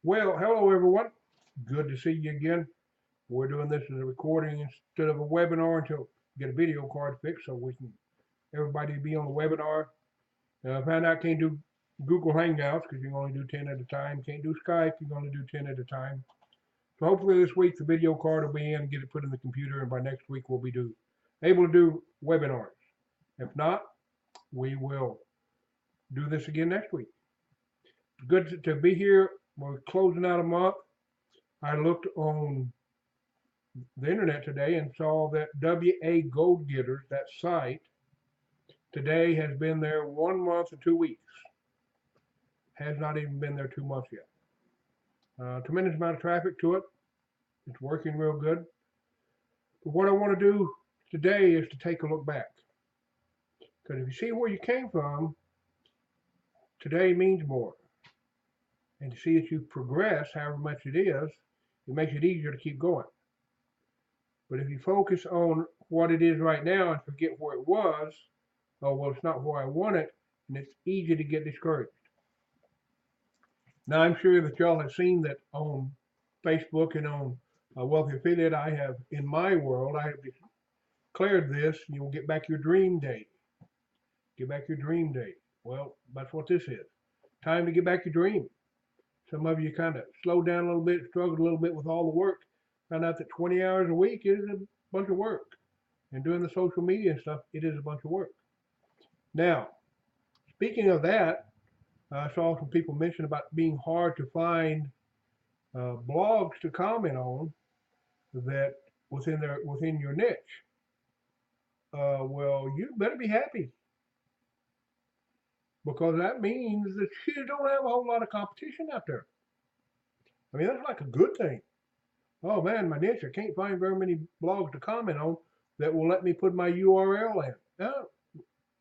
Well, hello everyone. Good to see you again. We're doing this as a recording instead of a webinar until we get a video card fixed so we can everybody be on the webinar. Found out can't do Google Hangouts because you can only do 10 at a time. Can't do Skype, you can only do 10 at a time. So hopefully this week the video card will be in, get it put in the computer, and by next week we'll be able to do webinars. If not, we will do this again next week. Good to be here. We're closing out a month. I looked on the internet today and saw that WAgogetters, that site, today has been there 1 month and 2 weeks. Has not even been there 2 months yet. Tremendous amount of traffic to it. It's working real good. But what I want to do today is to take a look back. Because if you see where you came from, today means more. And to see that you progress, however much it is, it makes it easier to keep going. But if you focus on what it is right now and forget where it was, oh, well, it's not where I want it, and it's easy to get discouraged. Now, I'm sure that y'all have seen that on Facebook and on Wealthy Affiliate, I have, in my world, I have declared this, you'll get back your dream date. Get back your dream date. Well, that's what this is. Time to get back your dream. Some of you kind of slowed down a little bit, struggled a little bit with all the work, found out that 20 hours a week is a bunch of work. And doing the social media and stuff, it is a bunch of work. Now, speaking of that, I saw some people mention about being hard to find blogs to comment on that within your niche. Well, you better be happy because that means that you don't have a whole lot of competition out there. I mean, that's like a good thing. Oh man, my niche, I can't find very many blogs to comment on that will let me put my URL in. No,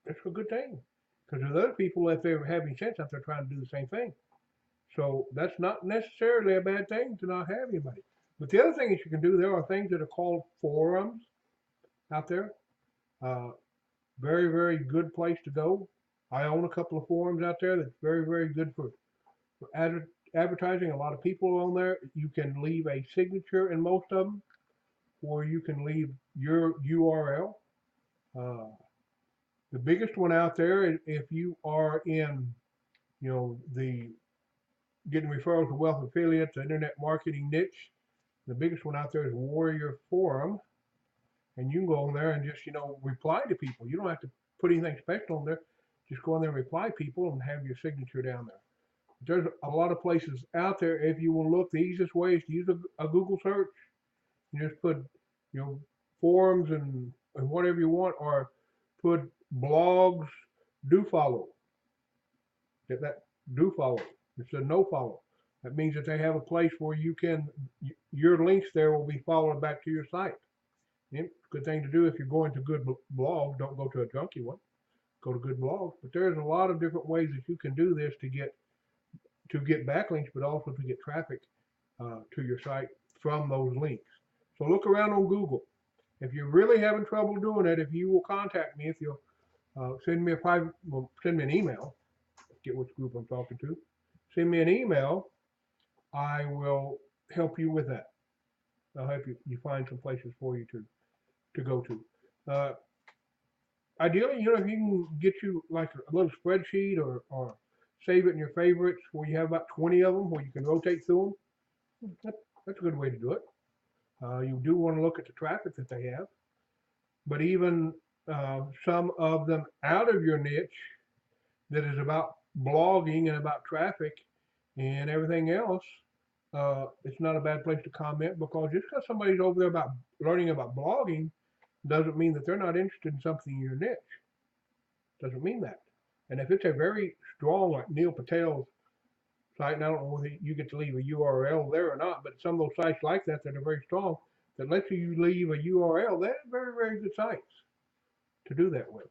that's a good thing because there's other people, if they're having sense, out there trying to do the same thing. So that's not necessarily a bad thing to not have anybody. But the other thing that you can do, there are things that are called forums out there. Very, very good place to go. I own a couple of forums out there that's very, very good for advertising. A lot of people on there. You can leave a signature in most of them, or you can leave your URL. The biggest one out there, if you are in, the getting referrals to wealth affiliates, the internet marketing niche, the biggest one out there is Warrior Forum. And you can go on there and just, reply to people. You don't have to put anything special on there. Just go on there and reply people and have your signature down there. There's a lot of places out there. If you will look, the easiest way is to use a Google search. You just put, forums and whatever you want, or put blogs do follow. That do follow. It's a no follow. That means that they have a place where your links there will be followed back to your site. Good thing to do if you're going to good blog. Don't go to a junky one. Go to good blogs. But there's a lot of different ways that you can do this to get backlinks, but also to get traffic to your site from those links. So look around on Google. If you're really having trouble doing it, if you will contact me, if you'll send me an email, get which group I'm talking to, send me an email, I will help you with that. I'll help you find some places for you to go to. Ideally, if you can get you like a little spreadsheet or save it in your favorites where you have about 20 of them where you can rotate through them, that's a good way to do it. You do want to look at the traffic that they have, but even some of them out of your niche that is about blogging and about traffic and everything else, it's not a bad place to comment, because just because somebody's over there about learning about blogging doesn't mean that they're not interested in something in your niche. Doesn't mean that. And if it's a very strong, like Neil Patel's site, and I don't know whether you get to leave a URL there or not, but some of those sites like that are very strong, that lets you leave a URL, they're very, very good sites to do that with.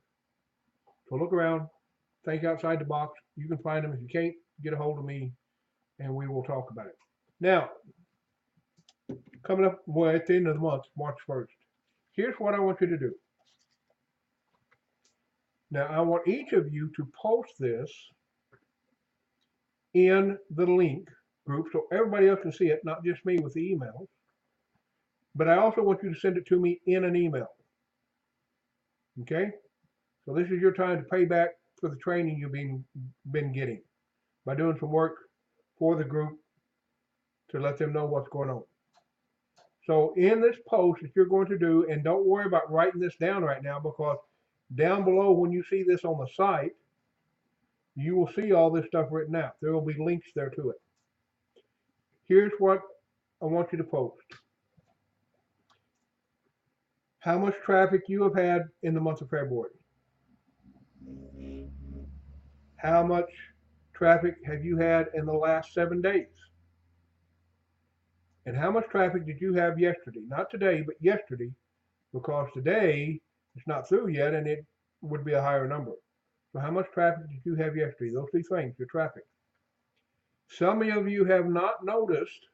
So look around, think outside the box. You can find them. If you can't, get a hold of me and we will talk about it. Now, coming up at the end of the month, March 1st, here's what I want you to do. Now, I want each of you to post this in the link group so everybody else can see it, not just me with the emails. But I also want you to send it to me in an email. Okay? So this is your time to pay back for the training you've been getting by doing some work for the group to let them know what's going on. So in this post that you're going to do, and don't worry about writing this down right now, because down below when you see this on the site, you will see all this stuff written out. There will be links there to it. Here's what I want you to post. How much traffic you have had in the month of February. How much traffic have you had in the last 7 days? And how much traffic did you have yesterday? Not today, but yesterday, because today it's not through yet and it would be a higher number. So how much traffic did you have yesterday? Those 3 things, your traffic. Some of you have not noticed,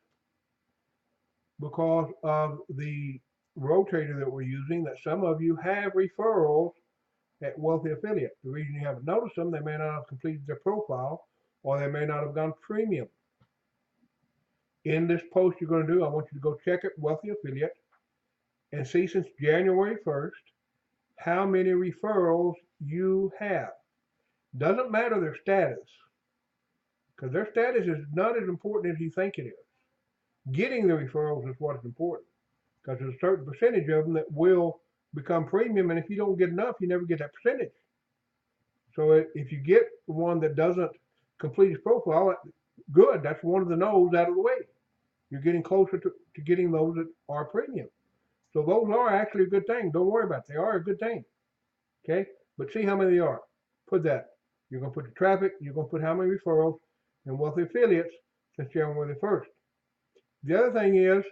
because of the rotator that we're using, that some of you have referrals at Wealthy Affiliate. The reason you haven't noticed them, they may not have completed their profile, or they may not have gone premium. In this post you're going to do, I want you to go check it, Wealthy Affiliate, and see since January 1st how many referrals you have. Doesn't matter their status, because their status is not as important as you think it is. Getting the referrals is what is important, because there's a certain percentage of them that will become premium, and if you don't get enough, you never get that percentage. So if you get one that doesn't complete his profile, good, that's one of the no's out of the way. You're getting closer to getting those that are premium. So those are actually a good thing. Don't worry about it. They are a good thing. Okay? But see how many they are. Put that. You're going to put the traffic. You're going to put how many referrals and Wealthy Affiliates since January 1st. The other thing is,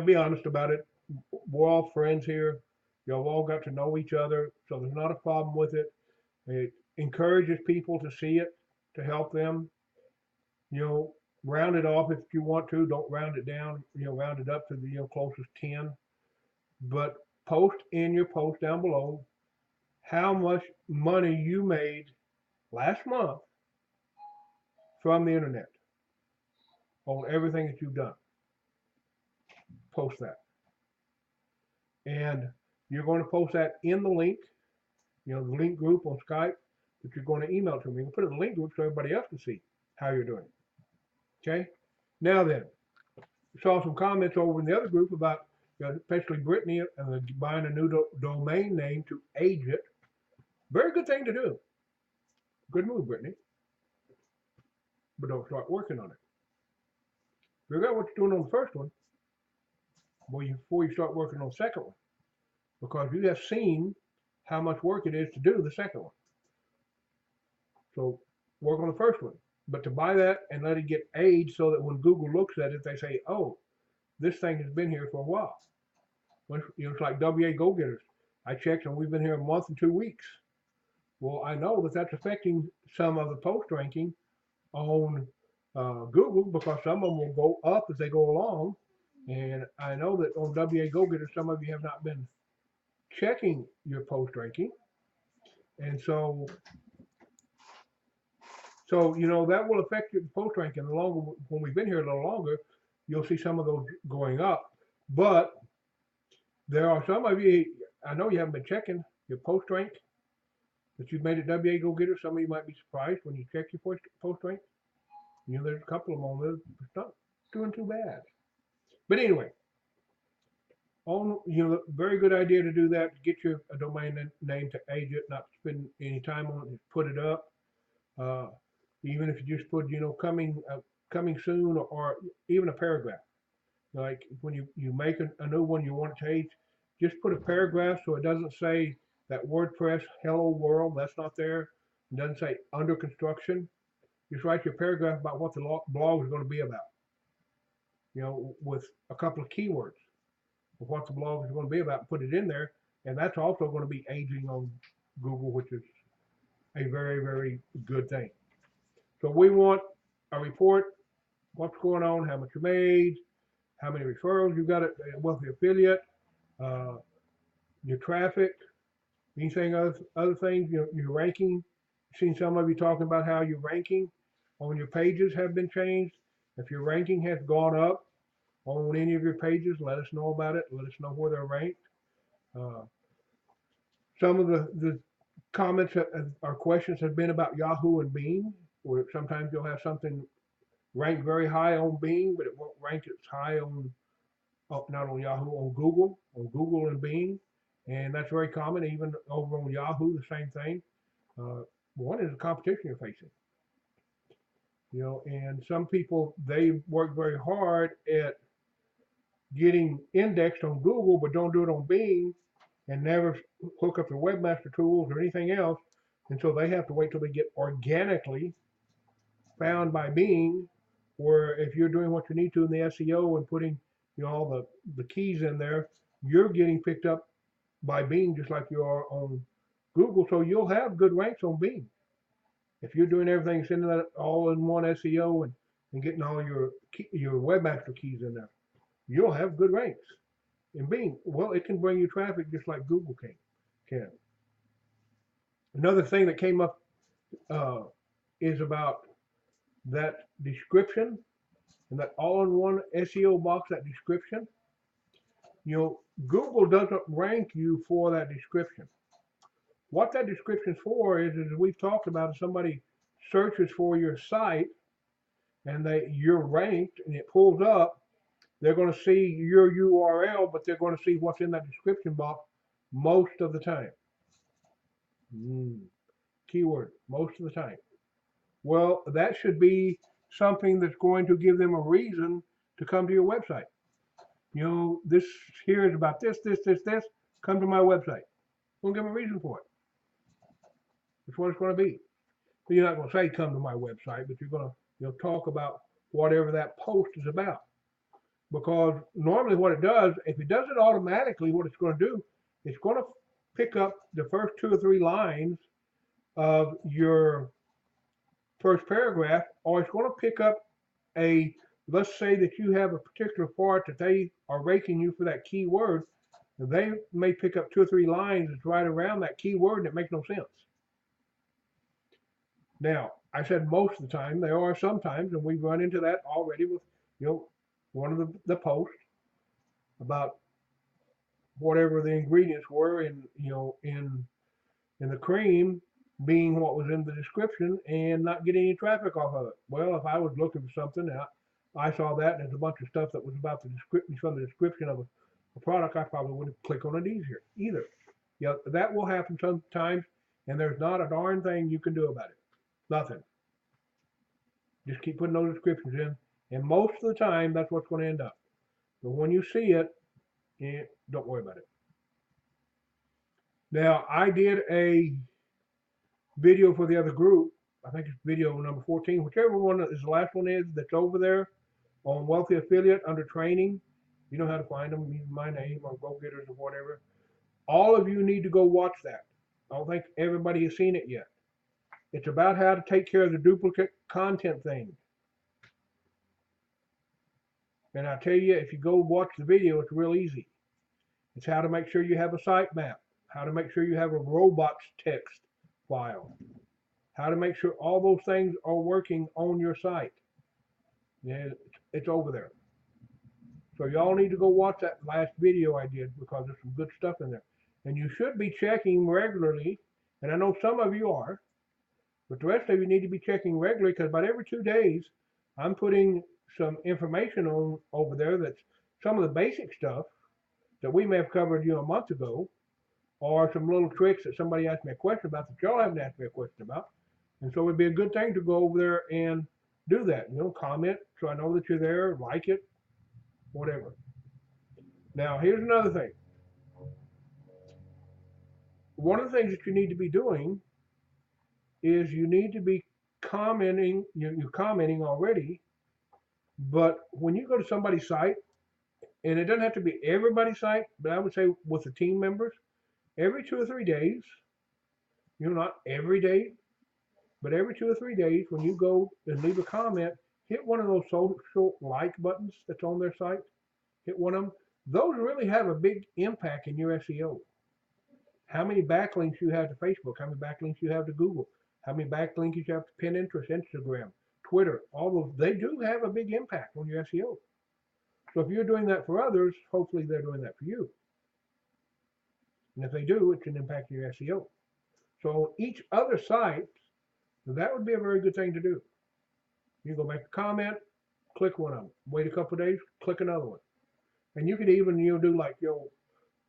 be honest about it. We're all friends here. Y'all all got to know each other, so there's not a problem with it. It encourages people to see it, to help them. Round it off if you want to. Don't round it down. Round it up to the closest 10. But post in your post down below how much money you made last month from the internet on everything that you've done. Post that. And you're going to post that in the link, the link group on Skype that you're going to email to me. You can put it in the link group so everybody else can see how you're doing. Okay? Now then, we saw some comments over in the other group about, especially Brittany, buying a new domain name to age it. Very good thing to do. Good move, Brittany. But don't start working on it. Figure out what you're doing on the first one before you start working on the second one, because you have seen how much work it is to do the second one. So work on the first one. But to buy that and let it get aged so that when Google looks at it, they say, oh, this thing has been here for a while. It's like WAgogetters. I checked and we've been here a month and 2 weeks. Well, I know that that's affecting some of the post ranking on Google, because some of them will go up as they go along. And I know that on WAgogetters, some of you have not been checking your post ranking. And so that will affect your post ranking. The longer, when we've been here a little longer, you'll see some of those going up. But there are some of you, I know you haven't been checking your post rank that you've made at WAgogetters. Some of you might be surprised when you check your post rank. There's a couple of them on there. It's not doing too bad. But anyway, very good idea to do that. Get you a domain name to age it, not spend any time on it. Just put it up. Even if you just put, coming soon, or even a paragraph. Like when you make a new one, you want it to age, just put a paragraph so it doesn't say that WordPress hello world. That's not there. It doesn't say under construction. Just write your paragraph about what the blog is going to be about. With a couple of keywords of what the blog is going to be about. Put it in there, and that's also going to be aging on Google, which is a very, very good thing. So we want a report, what's going on, how much you made, how many referrals you got at Wealthy Affiliate, your traffic, anything other things, your ranking. I've seen some of you talking about how you're ranking. on your pages have been changed, if your ranking has gone up on any of your pages, let us know about it. Let us know where they're ranked. Uh, some of the comments or questions have been about Yahoo and Bing, where sometimes you'll have something ranked very high on Bing, but it won't rank as high on not on Yahoo, on Google and Bing, and that's very common. Even over on Yahoo, the same thing. Uh, One is the competition you're facing, and some people they work very hard at getting indexed on Google, but don't do it on Bing, and never hook up their webmaster tools or anything else, and so they have to wait till they get organically found by Bing. Where if you're doing what you need to in the SEO and putting all the keys in there, you're getting picked up by Bing just like you are on Google. So you'll have good ranks on Bing if you're doing everything, sending that all in one SEO and getting all your webmaster keys in there. You'll have good ranks in Bing. Well, it can bring you traffic just like Google can. Another thing that came up is about that description and that all-in-one SEO box, that description. Google doesn't rank you for that description. What that description's for is we've talked about, if somebody searches for your site and you're ranked and it pulls up, they're going to see your URL, but they're going to see what's in that description box most of the time. Keyword, most of the time. Well, that should be something that's going to give them a reason to come to your website. This here is about this. Come to my website. Don't give them a reason for it. That's what it's going to be. But you're not going to say come to my website, but you're going to talk about whatever that post is about. Because normally what it does, if it does it automatically, what it's going to do, it's going to pick up the first 2 or 3 lines of your first paragraph, or it's going to pick up let's say that you have a particular part that they are ranking you for that keyword. They may pick up 2 or 3 lines that's right around that keyword and it makes no sense. Now, I said most of the time. There are some times, and we've run into that already with, one of the posts about whatever the ingredients were in the cream being what was in the description and not getting any traffic off of it. Well, if I was looking for something, I saw that and there's a bunch of stuff that was about the description from the description of a product, I probably wouldn't click on it either. That will happen sometimes, and there's not a darn thing you can do about it. Nothing. Just keep putting those descriptions in, and most of the time, that's what's going to end up. But when you see it, don't worry about it. Now, I did a video for the other group. I think it's video number 14, whichever one is the last one is that's over there on Wealthy Affiliate under training. You know how to find them, use my name or WAgogetters or whatever. All of you need to go watch that. I don't think everybody has seen it yet. It's about how to take care of the duplicate content thing. And I tell you, if you go watch the video, it's real easy. It's how to make sure you have a sitemap, how to make sure you have a robots text file, how to make sure all those things are working on your site. Yeah, it's over there. So y'all need to go watch that last video I did, because there's some good stuff in there. And you should be checking regularly, and I know some of you are, but the rest of you need to be checking regularly, because about every 2 days, I'm putting some information on over there that's some of the basic stuff that we may have covered a month ago, or some little tricks that somebody asked me a question about that y'all haven't asked me a question about. And so it'd be a good thing to go over there and do that. Comment so I know that you're there, like it, whatever. Now, here's another thing. One of the things that you need to be doing is you need to be commenting. You're commenting already, but when you go to somebody's site, and it doesn't have to be everybody's site, but I would say with the team members, every 2 or 3 days, not every day, but every 2 or 3 days, when you go and leave a comment, hit one of those social like buttons that's on their site. Hit one of them. Those really have a big impact in your SEO. How many backlinks you have to Facebook, how many backlinks you have to Google, how many backlinks you have to Pinterest, Instagram, Twitter, all of they do have a big impact on your SEO. So if you're doing that for others, hopefully they're doing that for you. And if they do, it can impact your SEO. So on each other site, that would be a very good thing to do. You go make a comment, click one of them. Wait a couple of days, click another one. And you could even do like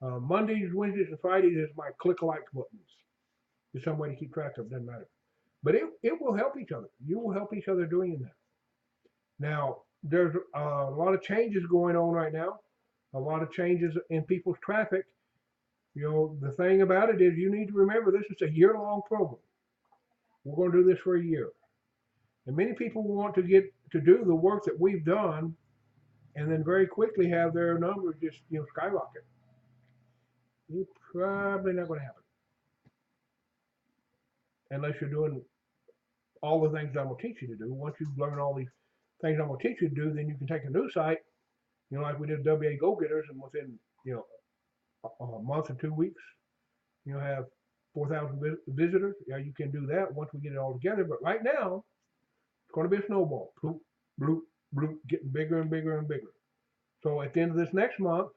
Mondays, Wednesdays, and Fridays is my click like buttons. There's some way to keep track of it, doesn't matter. But it will help each other. You will help each other doing that. Now, there's a lot of changes going on right now, a lot of changes in people's traffic. The thing about it is you need to remember this is a year-long program. We're going to do this for a year. And many people want to get to do the work that we've done and then very quickly have their numbers just skyrocket. It's probably not going to happen. Unless you're doing all the things I'm going to teach you to do. Once you've learned all these things I'm going to teach you to do, then you can take a new site, like we did WAgogetters, and within, a month or 2 weeks, have 4,000 visitors. Yeah, you can do that once we get it all together. But right now, it's going to be a snowball. Bloop, bloop, bloop, getting bigger and bigger and bigger. So at the end of this next month,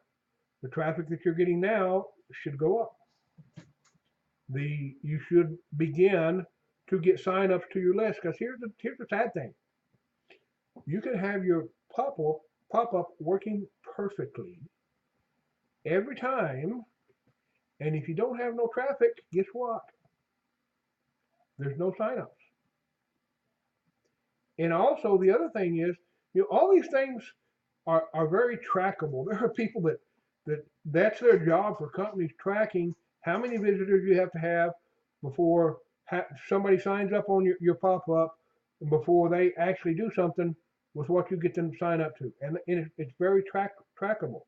the traffic that you're getting now should go up. You should begin to get signups to your list, because here's the sad thing. You can have your pop-up working perfectly every time, and if you don't have no traffic, guess what? There's no signups. And also the other thing is, all these things are very trackable. There are people that's their job for companies, tracking how many visitors you have to have before somebody signs up on your pop-up and before they actually do something with what you get them to sign up to. And it's very trackable,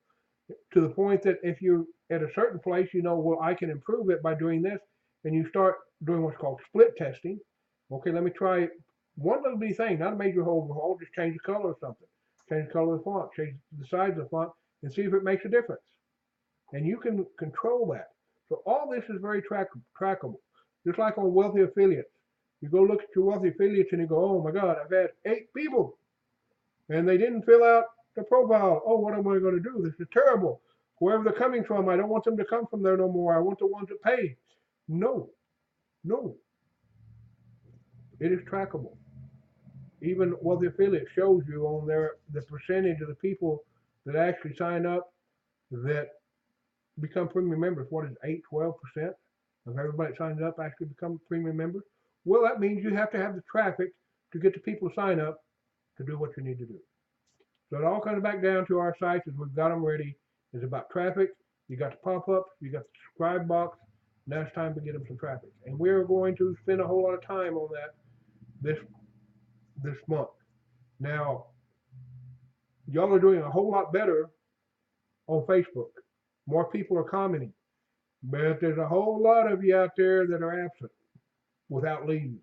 to the point that if you're at a certain place, well, I can improve it by doing this, and you start doing what's called split testing. Okay, let me try one little bitty thing, not a major overhaul, just change the color of something, change the color of the font, change the size of the font, and see if it makes a difference. And you can control that. So all this is very trackable. Just like on Wealthy Affiliates. You go look at your Wealthy Affiliates and you go, oh my God, I've had 8 people and they didn't fill out the profile. Oh, what am I going to do? This is terrible. Wherever they're coming from, I don't want them to come from there no more. I want the ones that pay. No. It is trackable. Even Wealthy Affiliate shows you on there the percentage of the people that actually sign up that become premium members. What is 8-12% of everybody that signs up actually become premium members? Well, that means you have to have the traffic to get the people to sign up to do what you need to do. So it all comes back down to our sites as we've got them ready. It's about traffic. You got the pop-up, you got the subscribe box. Now it's time to get them some traffic. And we're going to spend a whole lot of time on that this month. Now, y'all are doing a whole lot better on Facebook. More people are commenting. But there's a whole lot of you out there that are absent without leave,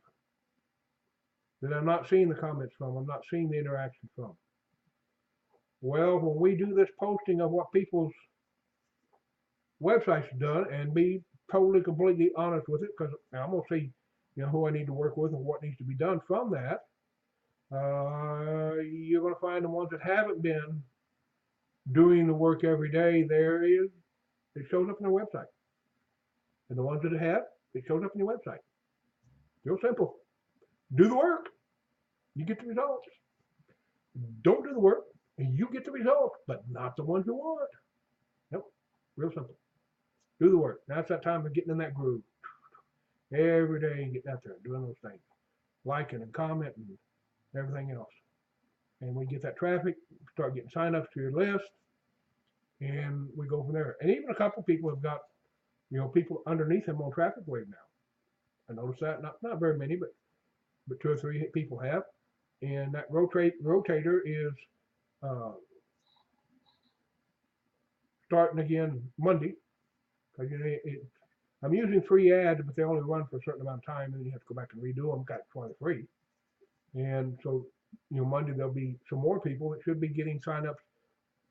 that I'm not seeing the comments from. I'm not seeing the interaction from. Well, when we do this posting of what people's websites have done, and be totally, completely honest with it, because I'm going to see who I need to work with and what needs to be done from that, you're going to find the ones that haven't been doing the work every day. It shows up in their website. And the ones that have, it shows up in your website. Real simple. Do the work, you get the results. Don't do the work, and you get the results, but not the ones you want. Nope. Real simple. Do the work. Now it's that time of getting in that groove. Every day, getting out there and doing those things. Liking and commenting and everything else. And we get that traffic, start getting sign-ups to your list, and we go from there. And even a couple people have got, people underneath them on Traffic Wave now. I noticed that, not very many, but 2 or 3 people have. And that rotator is starting again Monday. I'm using free ads, but they only run for a certain amount of time, and then you have to go back and redo them. Got 20 free. And so, Monday there'll be some more people that should be getting signups,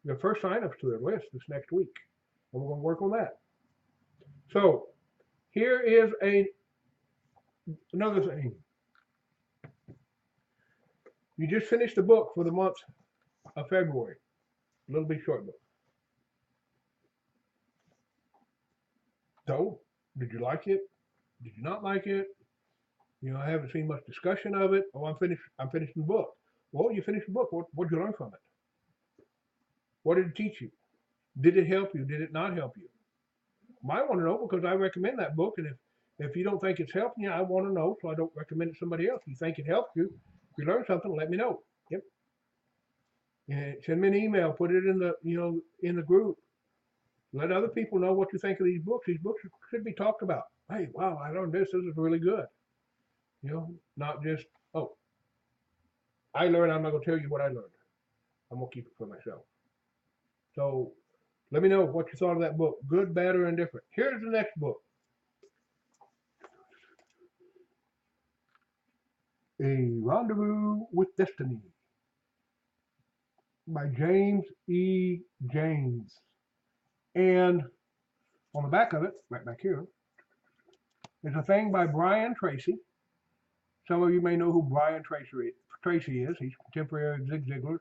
their first signups to their list this next week. And we're going to work on that. So here is another thing. You just finished the book for the month of February. A little bit short book. So, did you like it? Did you not like it? I haven't seen much discussion of it. Oh, I'm finished. I'm finishing the book. Well, you finished the book. What did you learn from it? What did it teach you? Did it help you? Did it not help you? I want to know because I recommend that book, and if you don't think it's helping you, I want to know, so I don't recommend it to somebody else. If you think it helped you, if you learned something, let me know. Yep. And send me an email. Put it in the in the group. Let other people know what you think of these books. These books should be talked about. Hey, wow, I learned this. This is really good. Not just, oh, I learned. I'm not going to tell you what I learned. I'm going to keep it for myself. So let me know what you thought of that book, good, bad, or indifferent. Here's the next book. A Rendezvous with Destiny by James E. James. And on the back of it, right back here, is a thing by Brian Tracy. Some of you may know who Brian Tracy is. He's contemporary of Zig Ziglar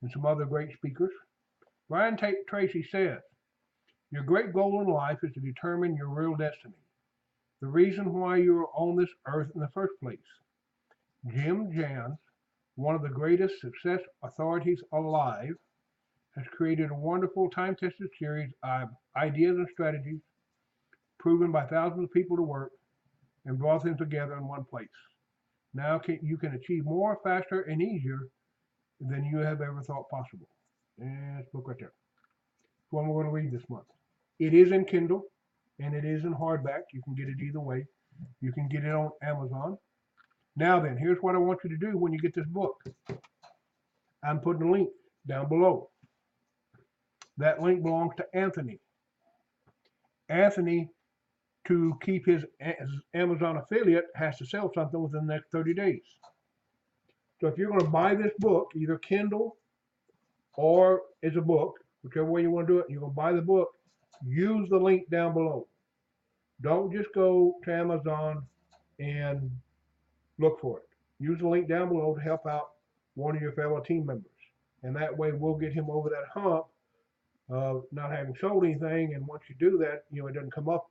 and some other great speakers. Brian Tracy says, your great goal in life is to determine your real destiny, the reason why you are on this earth in the first place. Jim Jans, one of the greatest success authorities alive, has created a wonderful time-tested series of ideas and strategies proven by thousands of people to work and brought them together in one place. Now you can achieve more, faster, and easier than you have ever thought possible. And this book right there. It's one we're going to read this month. It is in Kindle and it is in hardback. You can get it either way. You can get it on Amazon. Now then, here's what I want you to do when you get this book. I'm putting a link down below. That link belongs to Anthony. Anthony, to keep his Amazon affiliate, has to sell something within the next 30 days. So if you're going to buy this book, either Kindle or as a book, whichever way you want to do it, you're going to buy the book, use the link down below. Don't just go to Amazon and look for it. Use the link down below to help out one of your fellow team members. And that way we'll get him over that hump of not having sold anything. And once you do that, it doesn't come up,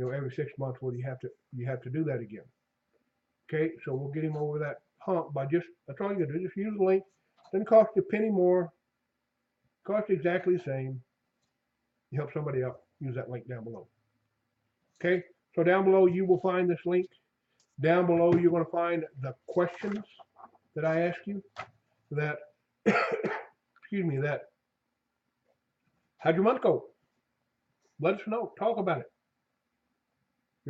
every 6 months where you have to do that again. Okay, so we'll get him over that hump by that's all you gotta do, just use the link. Doesn't cost you a penny more. Costs exactly the same. You help somebody out, use that link down below. Okay, so down below you will find this link. Down below you're going to find the questions that I asked you. That, excuse me, that, how'd your month go? Let us know. Talk about it.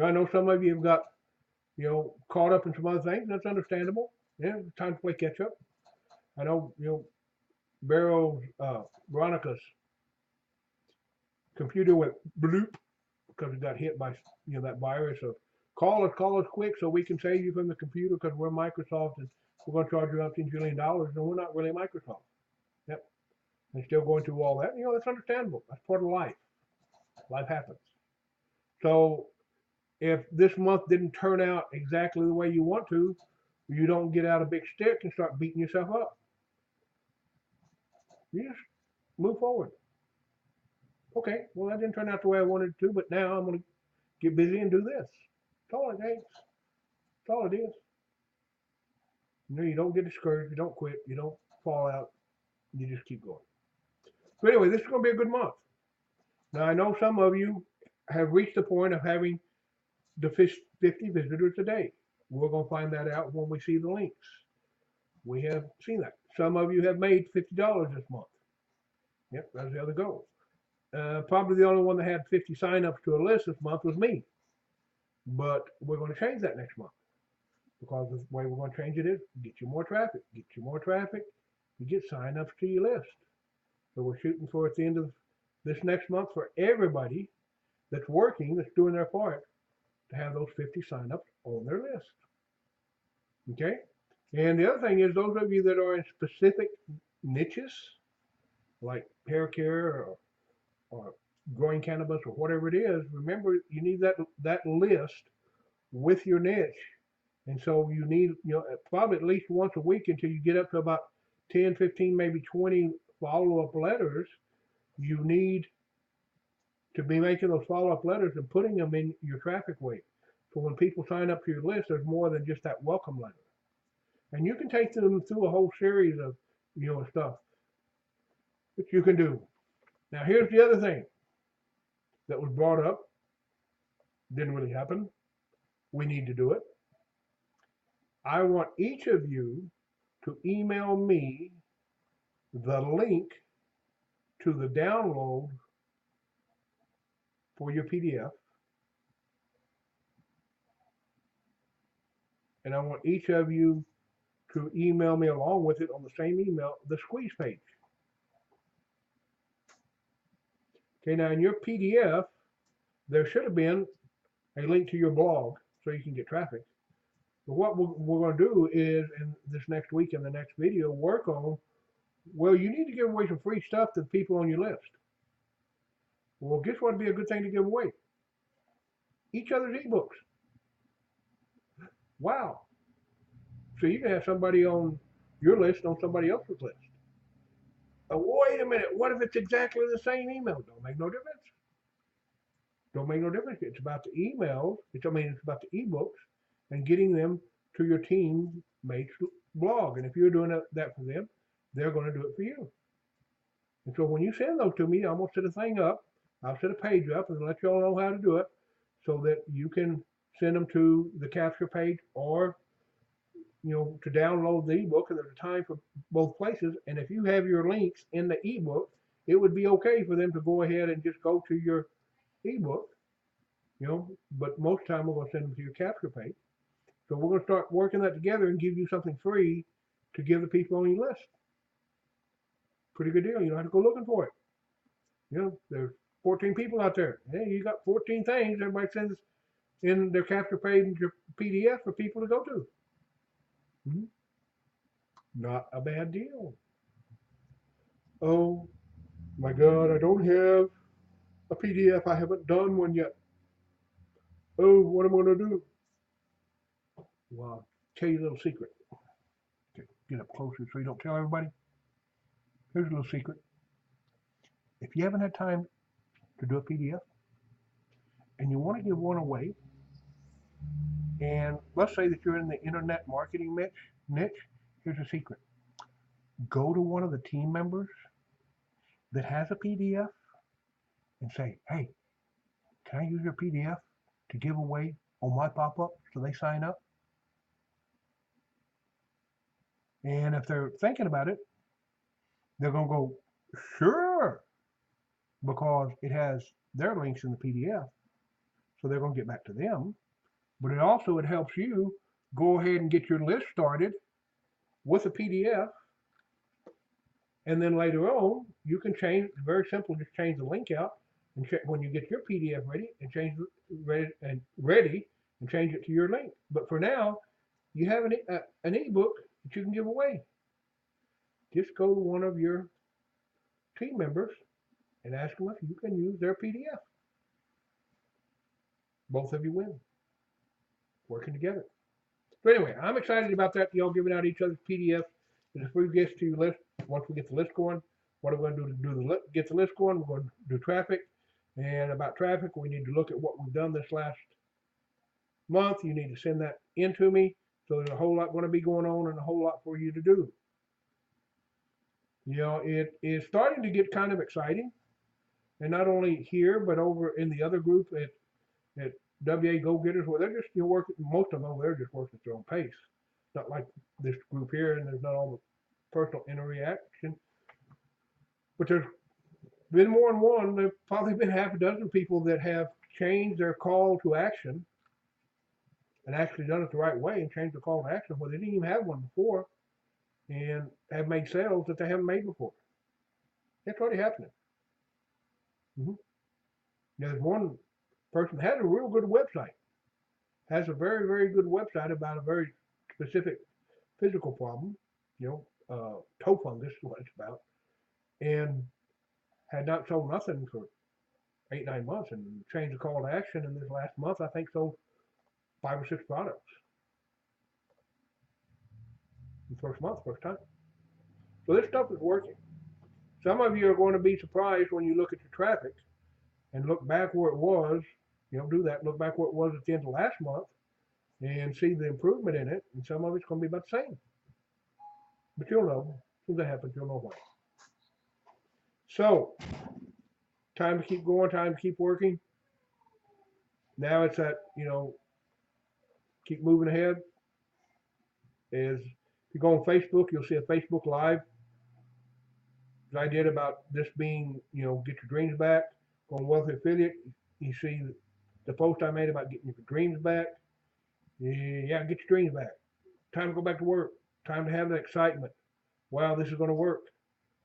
I know some of you have got, caught up in some other things. That's understandable. Yeah, it's time to play catch up. I know, Veronica's computer went bloop because it got hit by, that virus of call us quick so we can save you from the computer because we're Microsoft and we're going to charge you $15 billion. And we're not really Microsoft. Yep. And still going through all that. That's understandable. That's part of life. Life happens. So if this month didn't turn out exactly the way you want to, you don't get out a big stick and start beating yourself up. You just move forward. Okay, well, that didn't turn out the way I wanted it to, but now I'm going to get busy and do this. That's all it takes. That's all it is. You don't get discouraged. You don't quit. You don't fall out. You just keep going. So anyway, this is going to be a good month. Now, I know some of you have reached the point of having the 50 visitors a day. We're going to find that out when we see the links. We have seen that. Some of you have made $50 this month. Yep, that's the other goal. Probably the only one that had 50 signups to a list this month was me. But we're going to change that next month. Because the way we're going to change it is get you more traffic. Get you more traffic, you get signups to your list. So we're shooting for at the end of this next month for everybody that's working, that's doing their part, to have those 50 signups on their list. Okay? And the other thing is those of you that are in specific niches, like hair care or growing cannabis or whatever it is, remember you need that list with your niche And so you need, probably at least once a week until you get up to about 10, 15, maybe 20 follow-up letters. You need to be making those follow-up letters and putting them in your traffic weight. So when people sign up to your list, there's more than just that welcome letter. And you can take them through a whole series of, stuff that you can do. Now, here's the other thing that was brought up. Didn't really happen. We need to do it. I want each of you to email me the link to the download for your PDF. And I want each of you to email me along with it on the same email, the squeeze page. Okay, now in your PDF, there should have been a link to your blog so you can get traffic. But what we're going to do is, in this next week, in the next video, work on, well, you need to give away some free stuff to the people on your list. Well, guess what would be a good thing to give away? Each other's ebooks. Wow. So you can have somebody on your list on somebody else's list. Wait a minute, what if it's exactly the same email? Don't make no difference. Don't make no difference. It's about the emails, it's about the ebooks and getting them to your teammates' blog. And if you're doing that for them, they're going to do it for you. And so when you send those to me, I'm going to set a thing up. I'll set a page up and let you all know how to do it so that you can send them to the capture page or to download the ebook, and there's a time for both places. And if you have your links in the ebook, it would be okay for them to go ahead and just go to your ebook, but most of the time we're going to send them to your capture page. So we're going to start working that together and give you something free to give the people on your list. Pretty good deal. You don't have to go looking for it. There's 14 people out there. Hey, you got 14 things everybody sends in their capture page and your PDF for people to go to. Not a bad deal. Oh my God, I don't have a PDF. I haven't done one yet. Oh, what am I going to do? Well, I'll tell you a little secret. Okay, get up closer so you don't tell everybody. Here's a little secret. If you haven't had time to do a PDF and you want to give one away, and let's say that you're in the internet marketing niche, here's a secret. Go to one of the team members that has a PDF and say, hey, can I use your PDF to give away on my pop-up so they sign up? And if they're thinking about it, they're going to go, sure, because it has their links in the PDF. So they're going to get back to them. But it helps you go ahead and get your list started with a PDF. And then later on, you can change, very simple, just change the link out and check when you get your PDF ready and change and change it to your link. But for now, you have an ebook that you can give away. Just go to one of your team members and ask them if you can use their PDF. Both of you win. Working together. So anyway, I'm excited about that. Y'all giving out each other's PDF as a free gift to your list. Once we get the list going, what are we going to do to get the list going? We're going to do traffic. And about traffic, we need to look at what we've done this last month. You need to send that in to me. So there's a whole lot going to be going on and a whole lot for you to do. It is starting to get kind of exciting. And not only here, but over in the other group at WAgogetters, where they're just working, most of them, they're just working at their own pace. It's not like this group here, and there's not all the personal interaction. But there's been more than one. There's probably been half a dozen people that have changed their call to action and actually done it the right way and changed the call to action where they didn't even have one before and have made sales that they haven't made before. That's already happening. There's one person that has a real good website, has a very, very good website about a very specific physical problem, toe fungus is what it's about, and had not sold nothing for 8-9 months and changed the call to action. In this last month, I think sold 5 or 6 products. The first month, first time. So this stuff is working. Some of you are going to be surprised when you look at your traffic and look back where it was. Do that. Look back where it was at the end of last month and see the improvement in it. And some of it's going to be about the same. But you'll know. As soon as that happens, you'll know why. So, time to keep going, time to keep working. Now it's that, keep moving ahead. If you go on Facebook, you'll see a Facebook Live I did about this being, get your dreams back. On Wealthy Affiliate, you see the post I made about getting your dreams back. Yeah, get your dreams back. Time to go back to work. Time to have that excitement. Wow, this is going to work.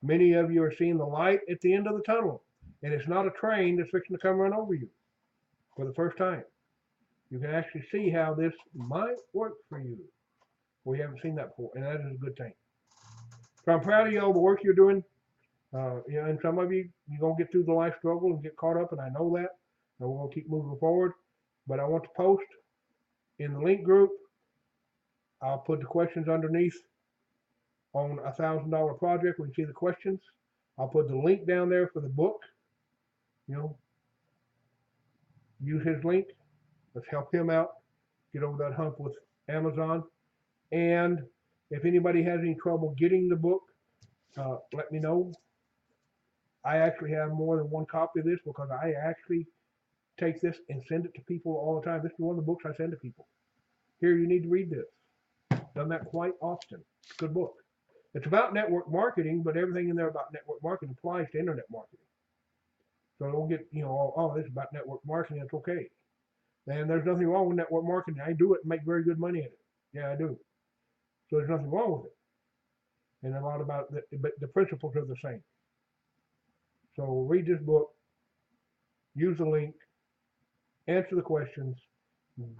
Many of you are seeing the light at the end of the tunnel, and it's not a train that's fixing to come run over you for the first time. You can actually see how this might work for you. We haven't seen that before, and that is a good thing. So I'm proud of you all the work you're doing. And some of you're going to get through the life struggle and get caught up, and I know that. And we're going to keep moving forward. But I want to post in the link group. I'll put the questions underneath on a $1,000 project. We can see the questions. I'll put the link down there for the book. Use his link. Let's help him out. Get over that hump with Amazon. And if anybody has any trouble getting the book, let me know. I actually have more than one copy of this because I actually take this and send it to people all the time. This is one of the books I send to people. Here, you need to read this. Done that quite often. It's a good book. It's about network marketing, but everything in there about network marketing applies to internet marketing. So don't get, this is about network marketing. It's okay. And there's nothing wrong with network marketing. I do it and make very good money in it. Yeah, I do. So there's nothing wrong with it. And a lot about it, but the principles are the same. So read this book, use the link, answer the questions,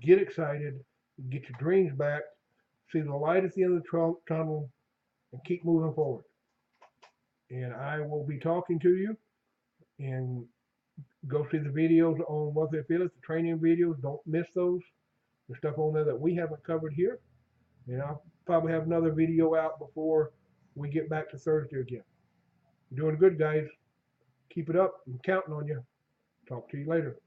get excited, get your dreams back, see the light at the end of the tunnel, and keep moving forward. And I will be talking to you, and go see the videos on Wealthy Affiliates, the training videos. Don't miss those. There's stuff on there that we haven't covered here. And I'll probably have another video out before we get back to Thursday again. You're doing good, guys. Keep it up. I'm counting on you. Talk to you later.